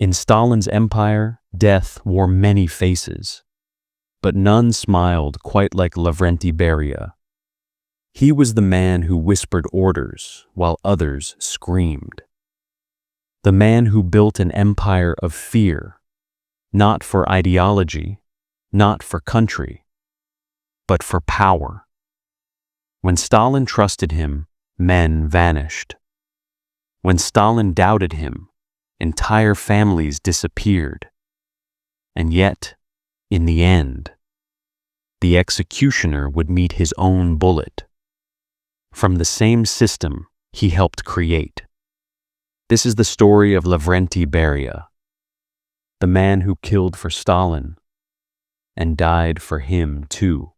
In Stalin's empire, death wore many faces, but none smiled quite like Lavrentiy Beria. He was the man who whispered orders while others screamed. The man who built an empire of fear, not for ideology, not for country, but for power. When Stalin trusted him, men vanished. When Stalin doubted him, entire families disappeared. And yet, in the end, the executioner would meet his own bullet from the same system he helped create. This is the story of Lavrentiy Beria, the man who killed for Stalin and died for him too.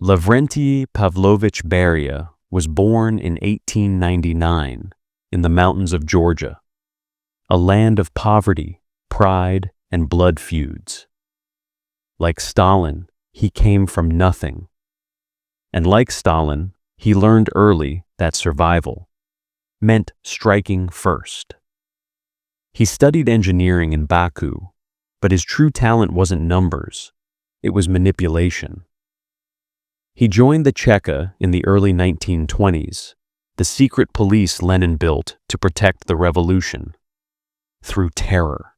Lavrentiy Pavlovich Beria was born in 1899 in the mountains of Georgia, a land of poverty, pride, and blood feuds. Like Stalin, he came from nothing. And like Stalin, he learned early that survival meant striking first. He studied engineering in Baku, but his true talent wasn't numbers, it was manipulation. He joined the Cheka in the early 1920s, the secret police Lenin built to protect the revolution, through terror.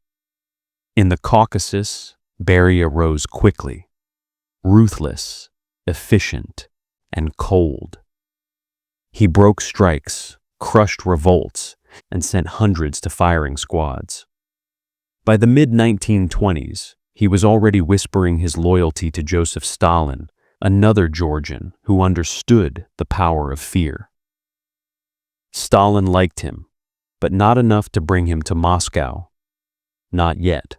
In the Caucasus, Beria rose quickly, ruthless, efficient, and cold. He broke strikes, crushed revolts, and sent hundreds to firing squads. By the mid-1920s, he was already whispering his loyalty to Joseph Stalin, another Georgian who understood the power of fear. Stalin liked him, but not enough to bring him to Moscow. Not yet.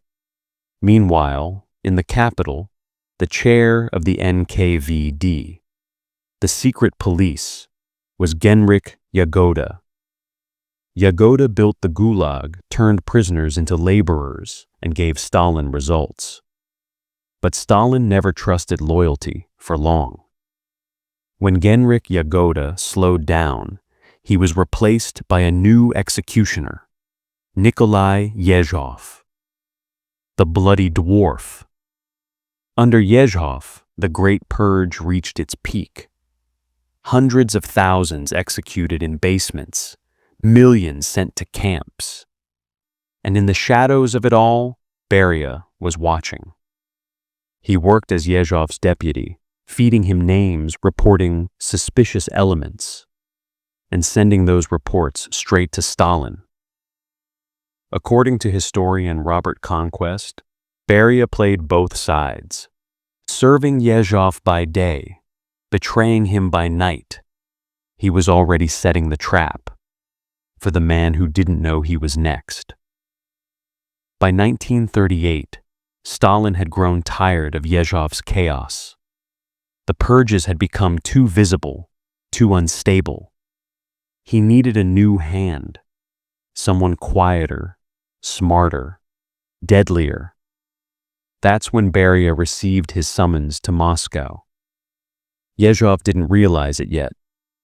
Meanwhile, in the capital, the chair of the NKVD, the secret police, was Genrikh Yagoda. Yagoda built the Gulag, turned prisoners into laborers, and gave Stalin results. But Stalin never trusted loyalty for long. When Genrikh Yagoda slowed down, he was replaced by a new executioner, Nikolai Yezhov, the bloody dwarf. Under Yezhov, the Great Purge reached its peak. Hundreds of thousands executed in basements, millions sent to camps. And in the shadows of it all, Beria was watching. He worked as Yezhov's deputy, feeding him names reporting suspicious elements, and sending those reports straight to Stalin. According to historian Robert Conquest, Beria played both sides, serving Yezhov by day, betraying him by night. He was already setting the trap for the man who didn't know he was next. By 1938, Stalin had grown tired of Yezhov's chaos. The purges had become too visible, too unstable. He needed a new hand, someone quieter, smarter, deadlier. That's when Beria received his summons to Moscow. Yezhov didn't realize it yet,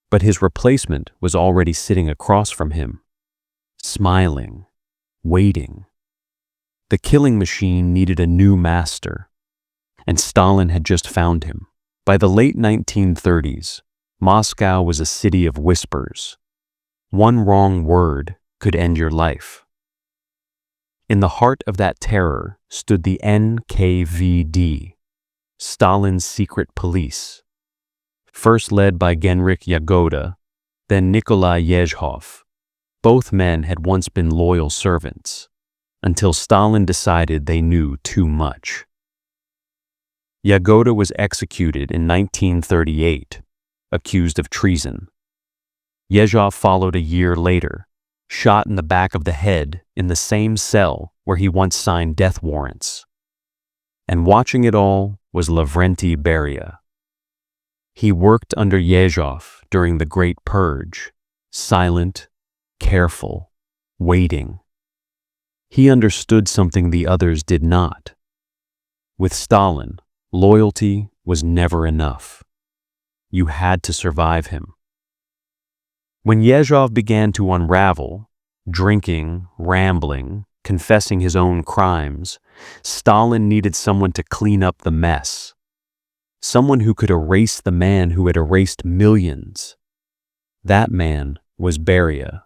but his replacement was already sitting across from him, smiling, waiting. The killing machine needed a new master, and Stalin had just found him. By the late 1930s, Moscow was a city of whispers. One wrong word could end your life. In the heart of that terror stood the NKVD, Stalin's secret police. First led by Genrikh Yagoda, then Nikolai Yezhov. Both men had once been loyal servants, until Stalin decided they knew too much. Yagoda was executed in 1938, accused of treason. Yezhov followed a year later, shot in the back of the head in the same cell where he once signed death warrants. And watching it all was Lavrentiy Beria. He worked under Yezhov during the Great Purge, silent, careful, waiting. He understood something the others did not. With Stalin, loyalty was never enough. You had to survive him. When Yezhov began to unravel, drinking, rambling, confessing his own crimes, Stalin needed someone to clean up the mess. Someone who could erase the man who had erased millions. That man was Beria.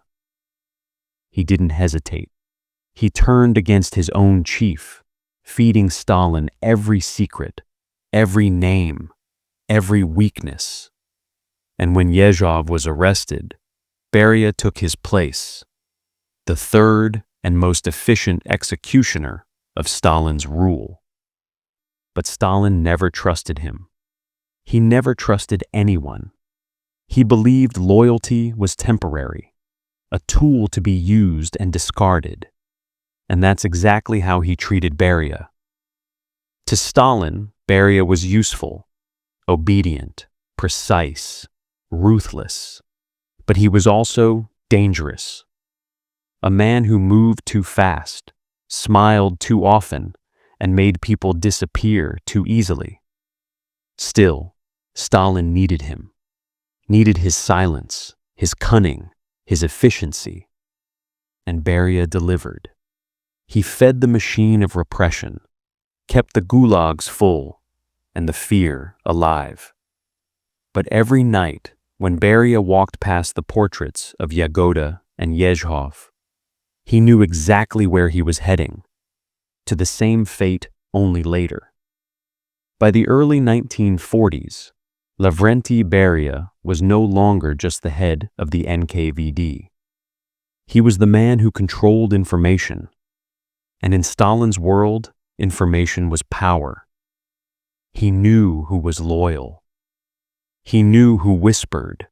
He didn't hesitate. He turned against his own chief, feeding Stalin every secret, every name, every weakness. And when Yezhov was arrested, Beria took his place, the third and most efficient executioner of Stalin's rule. But Stalin never trusted him. He never trusted anyone. He believed loyalty was temporary, a tool to be used and discarded. And that's exactly how he treated Beria. To Stalin, Beria was useful, obedient, precise, ruthless. But he was also dangerous. A man who moved too fast, smiled too often, and made people disappear too easily. Still, Stalin needed him. Needed his silence, his cunning, his efficiency. And Beria delivered. He fed the machine of repression, kept the gulags full, and the fear alive. But every night, when Beria walked past the portraits of Yagoda and Yezhov, he knew exactly where he was heading, to the same fate only later. By the early 1940s, Lavrentiy Beria was no longer just the head of the NKVD. He was the man who controlled information. And in Stalin's world, information was power. He knew who was loyal. He knew who whispered.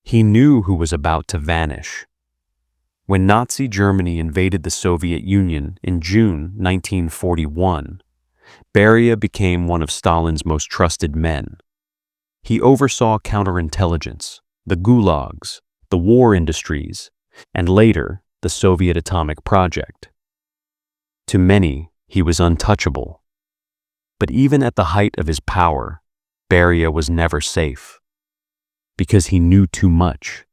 He knew who was about to vanish. When Nazi Germany invaded the Soviet Union in June 1941, Beria became one of Stalin's most trusted men. He oversaw counterintelligence, the gulags, the war industries, and later, the Soviet atomic project. To many, he was untouchable. But even at the height of his power, Beria was never safe. Because he knew too much.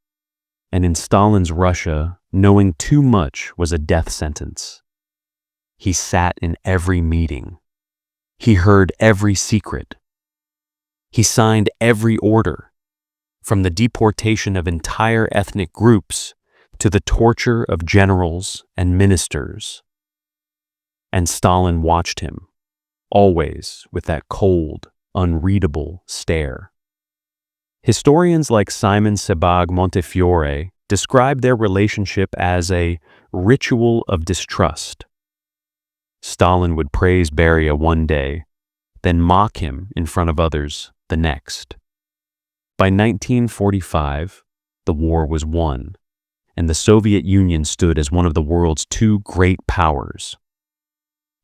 And in Stalin's Russia, knowing too much was a death sentence. He sat in every meeting. He heard every secret. He signed every order, from the deportation of entire ethnic groups to the torture of generals and ministers. And Stalin watched him, always with that cold, unreadable stare. Historians like Simon Sebag Montefiore describe their relationship as a ritual of distrust. Stalin would praise Beria one day, then mock him in front of others the next. By 1945, the war was won, and the Soviet Union stood as one of the world's two great powers.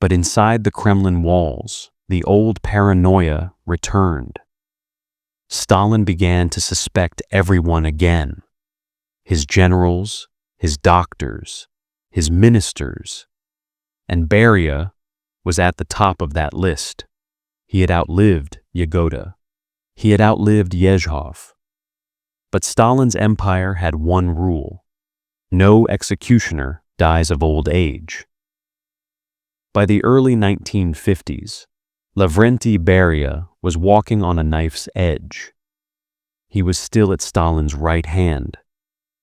But inside the Kremlin walls, the old paranoia returned. Stalin began to suspect everyone again. His generals, his doctors, his ministers. And Beria was at the top of that list. He had outlived Yagoda. He had outlived Yezhov. But Stalin's empire had one rule. No executioner dies of old age. By the early 1950s, Lavrentiy Beria was walking on a knife's edge. He was still at Stalin's right hand,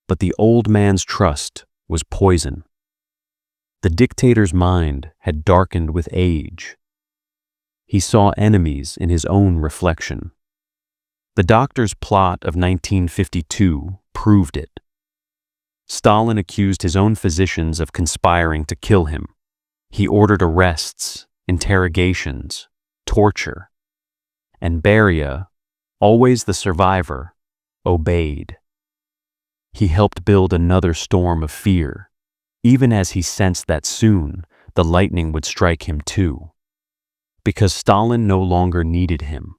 but the old man's trust was poison. The dictator's mind had darkened with age. He saw enemies in his own reflection. The doctor's plot of 1952 proved it. Stalin accused his own physicians of conspiring to kill him. He ordered arrests, interrogations, torture. And Beria, always the survivor, obeyed. He helped build another storm of fear, even as he sensed that soon the lightning would strike him too. Because Stalin no longer needed him.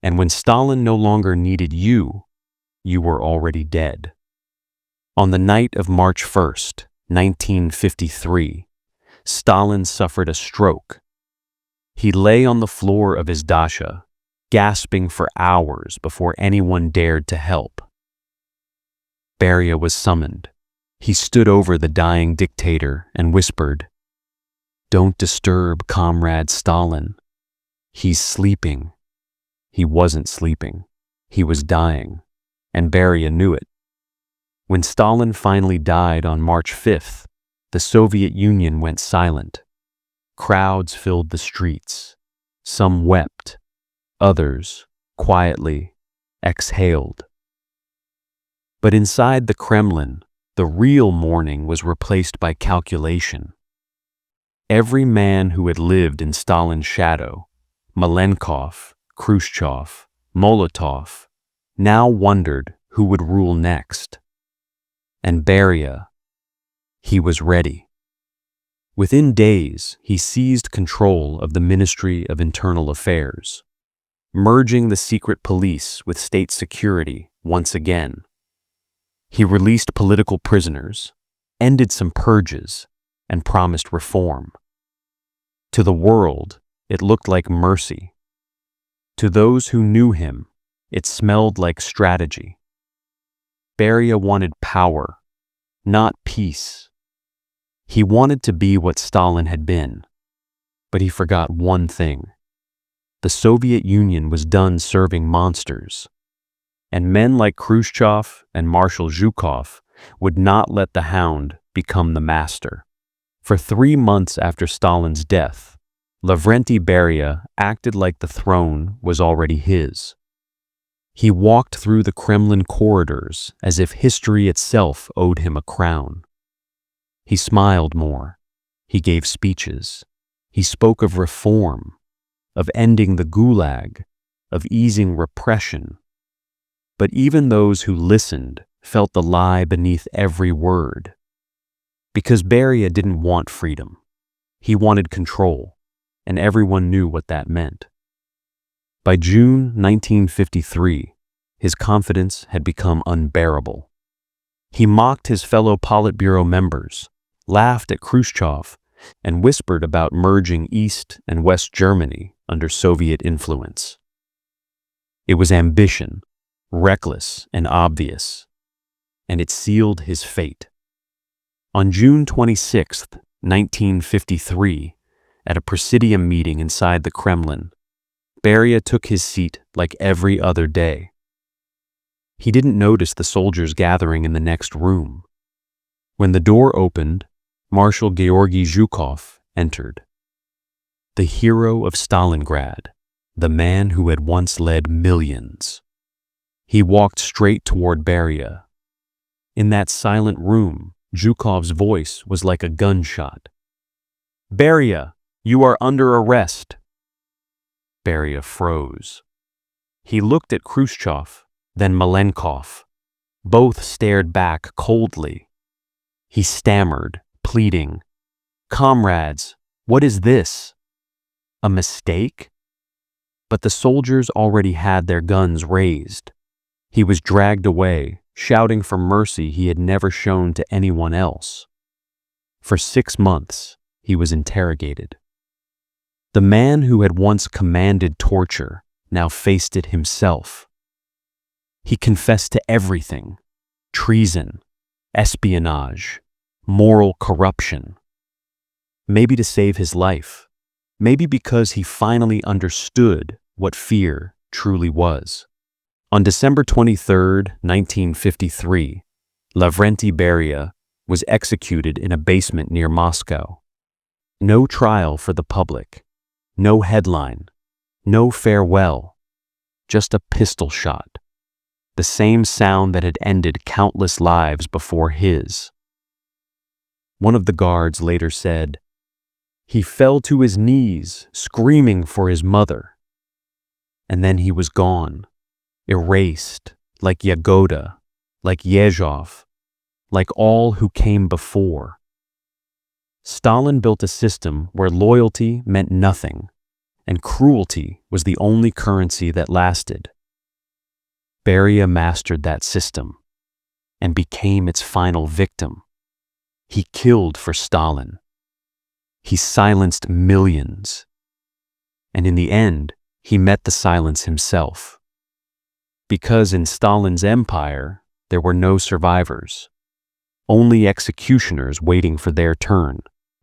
And when Stalin no longer needed you, you were already dead. On the night of March 1st, 1953, Stalin suffered a stroke. He lay on the floor of his dacha, gasping for hours before anyone dared to help. Beria was summoned. He stood over the dying dictator and whispered, "Don't disturb Comrade Stalin. He's sleeping." He wasn't sleeping. He was dying, and Beria knew it. When Stalin finally died on March 5th, the Soviet Union went silent. Crowds filled the streets. Some wept. Others, quietly, exhaled. But inside the Kremlin, the real mourning was replaced by calculation. Every man who had lived in Stalin's shadow, Malenkov, Khrushchev, Molotov, now wondered who would rule next. And Beria, he was ready. Within days, he seized control of the Ministry of Internal Affairs, merging the secret police with state security once again. He released political prisoners, ended some purges, and promised reform. To the world, it looked like mercy. To those who knew him, it smelled like strategy. Beria wanted power, not peace. He wanted to be what Stalin had been, but he forgot one thing. The Soviet Union was done serving monsters, and men like Khrushchev and Marshal Zhukov would not let the hound become the master. For 3 months after Stalin's death, Lavrentiy Beria acted like the throne was already his. He walked through the Kremlin corridors as if history itself owed him a crown. He smiled more. He gave speeches. He spoke of reform, of ending the gulag, of easing repression. But even those who listened felt the lie beneath every word. Because Beria didn't want freedom. He wanted control, and everyone knew what that meant. By June 1953, his confidence had become unbearable. He mocked his fellow Politburo members, laughed at Khrushchev, and whispered about merging East and West Germany under Soviet influence. It was ambition, reckless and obvious, and it sealed his fate. On June 26, 1953, at a Presidium meeting inside the Kremlin, Beria took his seat like every other day. He didn't notice the soldiers gathering in the next room. When the door opened, Marshal Georgy Zhukov entered. The hero of Stalingrad, the man who had once led millions. He walked straight toward Beria. In that silent room, Zhukov's voice was like a gunshot. "Beria, you are under arrest." Beria froze. He looked at Khrushchev, then Malenkov. Both stared back coldly. He stammered, pleading, "Comrades, what is this? A mistake?" But the soldiers already had their guns raised. He was dragged away, shouting for mercy he had never shown to anyone else. For 6 months, he was interrogated. The man who had once commanded torture now faced it himself. He confessed to everything: treason, espionage, moral corruption. Maybe to save his life, maybe because he finally understood what fear truly was. On December 23, 1953, Lavrentiy Beria was executed in a basement near Moscow. No trial for the public, no headline, no farewell, just a pistol shot, the same sound that had ended countless lives before his. One of the guards later said, "He fell to his knees, screaming for his mother." And then he was gone, erased, like Yagoda, like Yezhov, like all who came before. Stalin built a system where loyalty meant nothing, and cruelty was the only currency that lasted. Beria mastered that system and became its final victim. He killed for Stalin. He silenced millions. And in the end, he met the silence himself. Because in Stalin's empire, there were no survivors, only executioners waiting for their turn.